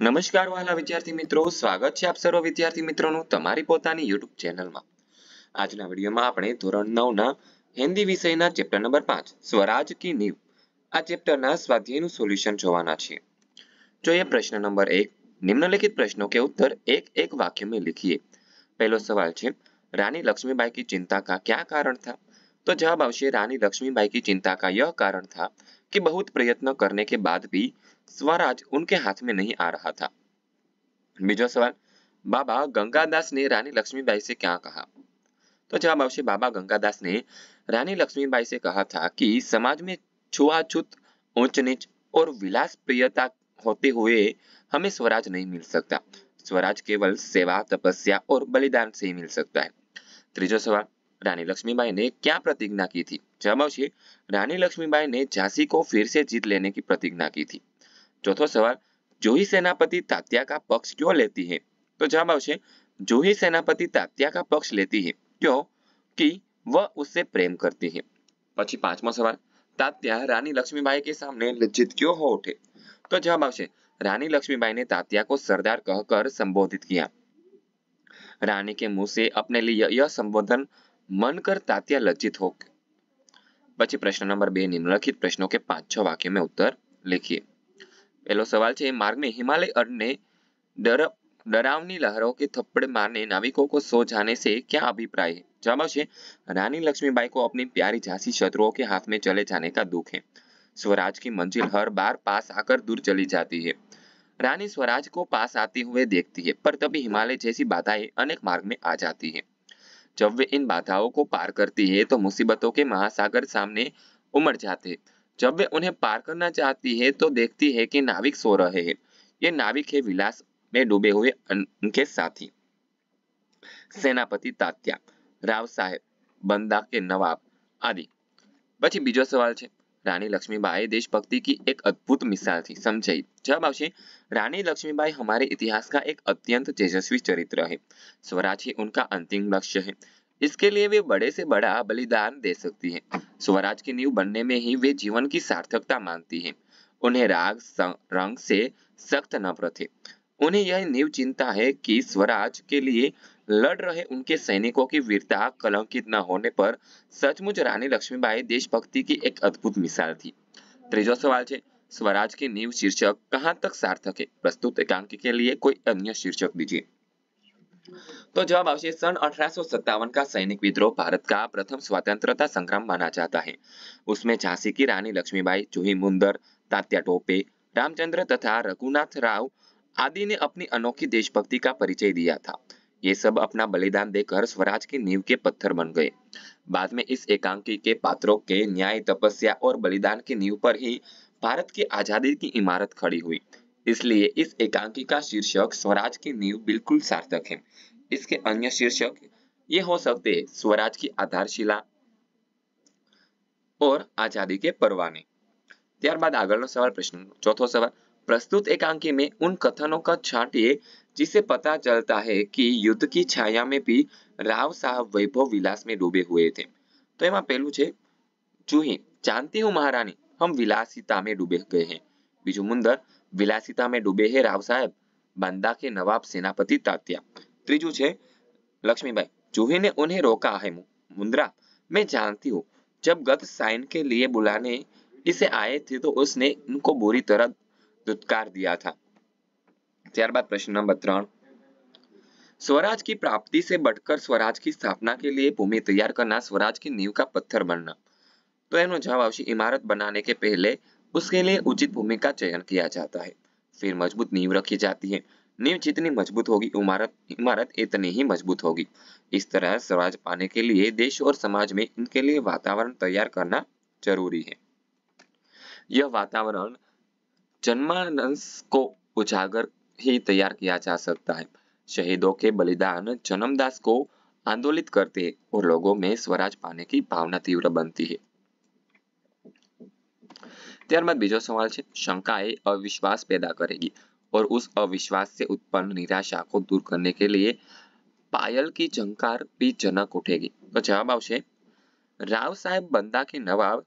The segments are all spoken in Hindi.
નમસ્કાર વહાલા વિદ્યાર્થી મિત્રો, સ્વાગત છે આપ સર્વ વિદ્યાર્થી મિત્રોનું તમારી પોતાની YouTube ચેનલમાં। આજના વિડીયોમાં આપણે ધોરણ 9 ના હિન્દી વિષયના ચેપ્ટર નંબર 5 સ્વરાજ की नींव આ ચેપ્ટરના સ્વાધ્યાયનું સોલ્યુશન જોવાના છીએ। જોઈએ પ્રશ્ન નંબર 1, निम्नलिखित प्रश्नों के उत्तर एक एक वाक्य में लिखिए। पहलो सवाल है, रानी लक्ष्मीबाई की चिंता का क्या कारण था? तो जवाब आवश्य रानी लक्ष्मीबाई की चिंता का यह कारण था कि बहुत प्रयत्न करने के बाद भी स्वराज उनके हाथ में नहीं आ रहा था। बीजो सवाल, बाबा गंगादास ने रानी लक्ष्मीबाई से क्या कहा? तो जवाब आवश्य बाबा गंगादास ने रानी लक्ष्मीबाई से कहा था कि समाज में छुआछूत, ऊंच नीच और विलास प्रियता होते हुए हमें स्वराज नहीं मिल सकता। स्वराज केवल सेवा, तपस्या और बलिदान से ही मिल सकता है। त्रीजो सवाल, रानी लक्ष्मीबाई ने क्या प्रतिज्ञा की थी? जवाब आवश्य रानी लक्ष्मीबाई ने झांसी को फिर से जीत लेने की प्रतिज्ञा की थी। चौथो सवाल, जूही सेनापति तात्या का पक्ष क्यों लेती है? तो जवाब आवश्य जूही सेनापति तात्या का पक्ष लेती है क्योंकि वह उससे प्रेम करती है। પછી પાંચમો સવાલ, તાત્યા રાनी लक्ष्मीबाई के सामने लज्जित क्यों हो उठे? तो जवाब आवश्य रानी लक्ष्मीबाई ने तात्या को सरदार कहकर संबोधित किया। रानी के मुंह से अपने लिए यह संबोधन मनकर तात्या लज्जित हो। પછી પ્રશ્ન નંબર 2, निम्नलिखित प्रश्नों के 5-6 वाक्यों में उत्तर लिखिए। पहलो सवाल है, मार्ग में हिमालय अड़ने डरावनी लहरों के थप्पड़ मारने नाविकों को सो जाने से क्या अभिप्राय है? जवाब है रानी लक्ष्मीबाई को अपनी प्यारी झांसी शत्रुओं के हाथ में चले जाने का दुख है। स्वराज की मंजिल हर बार पास आकर दूर चली जाती है। रानी स्वराज को पास आते हुए देखती है, पर तभी हिमालय जैसी बाधाएं अनेक मार्ग में आ जाती है। जब वे इन बाधाओं को पार करती है तो मुसीबतों के महासागर सामने उमड़ जाते हैं। जब वे उन्हें पार करना चाहती है तो देखती है कि नाविक सो रहे हैं। ये नाविक है विलास में डूबे हुए उनके साथी। सेनापति तात्या, राव साहेब, बंदा के नवाब आदि। પછી બીજો સવાલ છે, રાણી લક્ષ્મીબાઈ देशभक्ति की एक अद्भुत मिसाल थी, समझाइए। जवाब आवश्य रानी लक्ष्मीबाई हमारे इतिहास का एक अत्यंत तेजस्वी चरित्र है। स्वराज ही उनका अंतिम लक्ष्य है। इसके लिए वे बड़े से बड़ा बलिदान दे सकती है। स्वराज की नींव बनने में ही वे जीवन की सार्थकता मानती है। उन्हें राग रंग से सख्त नफरत है। उन्हें यह नींव चिंता है कि स्वराज के लिए लड़ रहे उनके सैनिकों की वीरता कलंकित न होने पर सचमुच रानी लक्ष्मीबाई देशभक्ति की एक अद्भुत मिसाल थी। ત્રીજો સવાલ છે, स्वराज की नींव शीर्षक कहाँ तक सार्थक है? प्रस्तुत एकांकी के लिए कोई अन्य शीर्षक दीजिए। तो जवाब आवश्य सन 1857 का सैनिक विद्रोह भारत का प्रथम स्वतंत्रता संग्राम माना जाता है। उसमें झांसी की रानी लक्ष्मीबाई, जूही मुंदर, तात्या टोपे, रामचंद्र तथा रघुनाथ राव आदि ने अपनी अनोखी देशभक्ति का परिचय दिया था। ये सब अपना बलिदान देकर स्वराज की नींव के पत्थर बन गए। बाद में इस एकांकी के पात्रों के न्याय, तपस्या और बलिदान की नींव पर ही भारत की आजादी की इमारत खड़ी हुई। इसलिए इस एकांकी का शीर्षक स्वराज की नींव बिल्कुल सार्थक है। इसके अन्य शीर्षक ये हो सकते हैं, स्वराज की आधारशिला और आजादी के परवाने। ત્યારબાદ આગળનો સવાલ, પ્રશ્ન ચોથો સવાલ, प्रस्तुत एकांकी में उन कथनों का छांटिए जिससे पता चलता है कि युद्ध की छाया में भी राव साहब वैभव विलास में डूबे हुए थे। तो એમાં પહેલું છે, जूही, जानती हूँ महारानी, हम विलासिता में डूबे गए हैं। बीजू, मुंदर, विलासिता में डूबे हैं राव साहब, बांदा के नवाब सेनापति तात्या। त्रीजू છે, लक्ष्मीबाई, जूही ने उन्हें रोका है। मुंद्रा, मैं जानती हूँ, जब गत साइन के लिए बुलाने इसे आए थे तो उसने इनको बुरी तरह दुत्कार दिया था। ત્યારબાદ प्रश्न नंबर 3, स्वराज की प्राप्ति से बढ़कर स्वराज की स्थापना के लिए भूमि तैयार करना, स्वराज की नींव का पत्थर बनना। तो एनो जवाब आवश्य इमारत बनाने के पहले उसके लिए उचित भूमि का चयन किया जाता है, फिर मजबूत नींव रखी जाती है। नींव जितनी मजबूत होगी इमारत इतनी ही मजबूत होगी। इस तरह स्वराज पाने के लिए देश और समाज में इनके लिए वातावरण तैयार करना जरूरी है। यह वातावरण जनमानस को उजागर ही तैयार किया जा सकता है। शहीदों के बलिदान जन्मदास को आंदोलित करते हैं और लोगों में स्वराज पाने की भावना तीव्र बनती है। ત્યારબાદ બીજો સવાલ છે, शंका अविश्वास पैदा करेगी और उस अविश्वास से उत्पन्न निराशा को दूर करने के लिए पायल की झंकार भी जनक उठेगी। तो जवाब आवश्य राव साहेब, बंदा के नवाब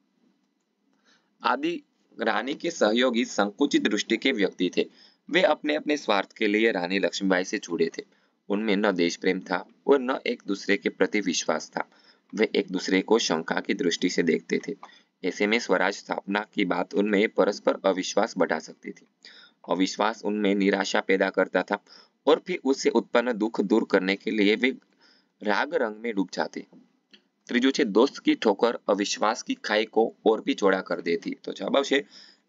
आदि रानी के सहयोगी संकुचित दृष्टि के व्यक्ति थे। वे अपने अपने स्वार्थ के लिए रानी लक्ष्मीबाई से जुड़े थे। उनमें न देश प्रेम था और न एक दूसरे के प्रति विश्वास था। वे एक दूसरे को शंका की दृष्टि से देखते थे। ऐसे में स्वराज स्थापना की बात उनमें परस्पर अविश्वास बढ़ा सकती थी। अविश्वास उनमें निराशा पैदा करता था और फिर उससे उत्पन्न दुख दूर करने के लिए वे राग रंग में डूब जाते। ત્રીજું છે दोस्त की ठोकर अविश्वास की खाई को और भी चौड़ा कर देती। तो जवाब આવશે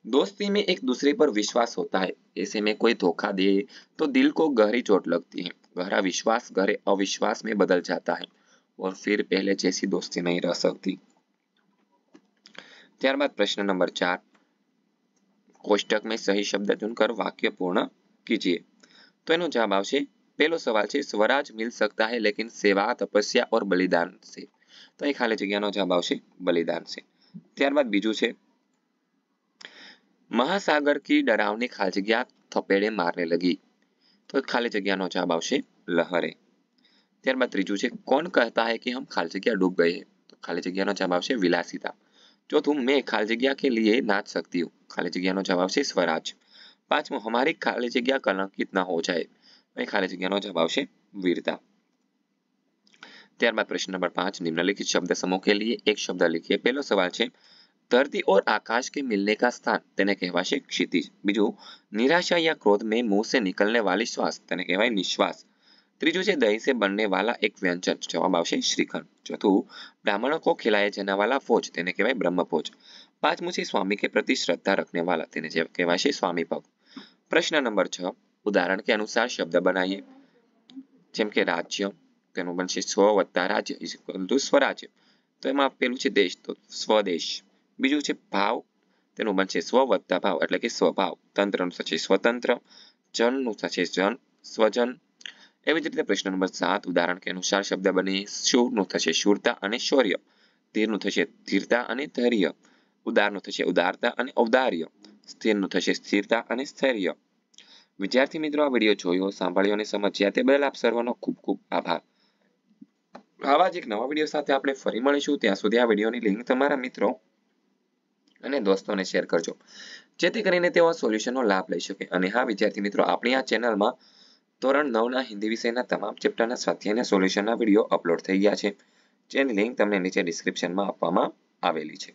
दोस्ती में एक दूसरे पर विश्वास होता है, ऐसे में कोई धोखा दे तो दिल को गहरी चोट लगती है। गहरा विश्वास गहरे अविश्वास में बदल जाता है और फिर पहले जैसी दोस्ती नहीं रह सकती। ત્યારબાદ પ્રશ્ન નંબર 4, कोष्टक में सही शब्द चुनकर वाक्य पूर्ण कीजिए। तो એનો જવાબ આવશે પહેલો સવાલ છે स्वराज मिल सकता है लेकिन सेवा तपस्या और बलिदान से। तो એ ખાલી જગ્યાનો જવાબ આવશે બલિદાન से। ત્યારબાદ બીજું છે महासागर की डरावनी खाली जग्या थपेड़े मारने लगी। तो खाली जग्याનો જવાબ આવશે લहरे। ત્યારબાદ ત્રીજું છે कौन कहता है कि हम खाली जग्या डूब गए हैं। तो खाली जग्याનો જવાબ આવશે विलासिता। चौथું मैं खाली जग्या के लिए नाच सकती हूँ। खाली जग्याનો જવાબ આવશે स्वराज। પાંચમું हमारी खाली जग्या कलंकित न हो जाए। અહીં ખાલી જગ્યાનો જવાબ આવશે वीरता। ત્યારબાદ પ્રશ્ન નંબર 5, निम्नलिखित शब्द समूह के लिए एक शब्द लिखिए। पहलो सवाल છે धरती और आकाश के मिलने का स्थान તેને કહેવાશે क्षितिज। બીજું निराशा या क्रोध में मुंह से निकलने वाली श्वास તેને કહેવાય निश्वास। ત્રીજું છે दही से बनने वाला एक व्यंजन, जवाब આવશે श्रीखंड। ચોથું ब्राह्मणों को खिलाया जाने वाला भोज તેને કહેવાય ब्रह्मभोज। પાંચમું છે स्वामी के प्रति श्रद्धा रखने वाला તેને કહેવાશે स्वामी भक्त। प्रश्न नंबर 6, उदाहरण के अनुसार शब्द बनाइए। જેમ કે રાજ્ય તેનું બનશે સ્વ વત્તા રાજ્ય ઇઝ ઇક્વલ ટુ સ્વરાજ્ય। તો એમાં પેલું છે દેશ તો સ્વદેશ। બીજું છે ભાવ તેનું બનશે સ્વ વત્તા ભાવ એટલે કે સ્વભાવ। તંત્રનું થશે સ્વતંત્ર। જનનું થશે જન સ્વજન। એવી જ રીતે પ્રશ્ન નંબર 7, ઉદાહરણ કે અનુસાર શબ્દ બની શૂરનું થશે શૂરતા અને શૌર્ય। ધીરનું થશે ધીરતા અને ધૈર્ય। ઉદારનું થશે ઉદારતા અને ઔદાર્ય। સ્થિરનું થશે સ્થિરતા અને સ્થૈર્ય। વિદ્યાર્થી મિત્રો આ વિડીયો જોયો સાંભળ્યો અને સમજ્યા તે બદલ આપ સર્વનો ખૂબ ખૂબ આભાર। આવા જ એક નવા વિડીયો સાથે આપણે ફરી મળીશું। ત્યાં સુધી આ વિડીયોની લિંક તમારા મિત્રો અને દોસ્તોને શેર કરજો જેથી કરીને તેઓ સોલ્યુશનનો લાભ લઈ શકે। અને હા વિદ્યાર્થી મિત્રો આપણી આ ચેનલમાં ધોરણ 9ના હિન્દી વિષયના તમામ ચેપ્ટરના સ્વાધ્યાયના સોલ્યુશનના વિડીયો અપલોડ થઈ ગયા છે જેની લિંક તમને નીચે ડિસ્ક્રિપ્શનમાં આપવામાં આવેલી છે।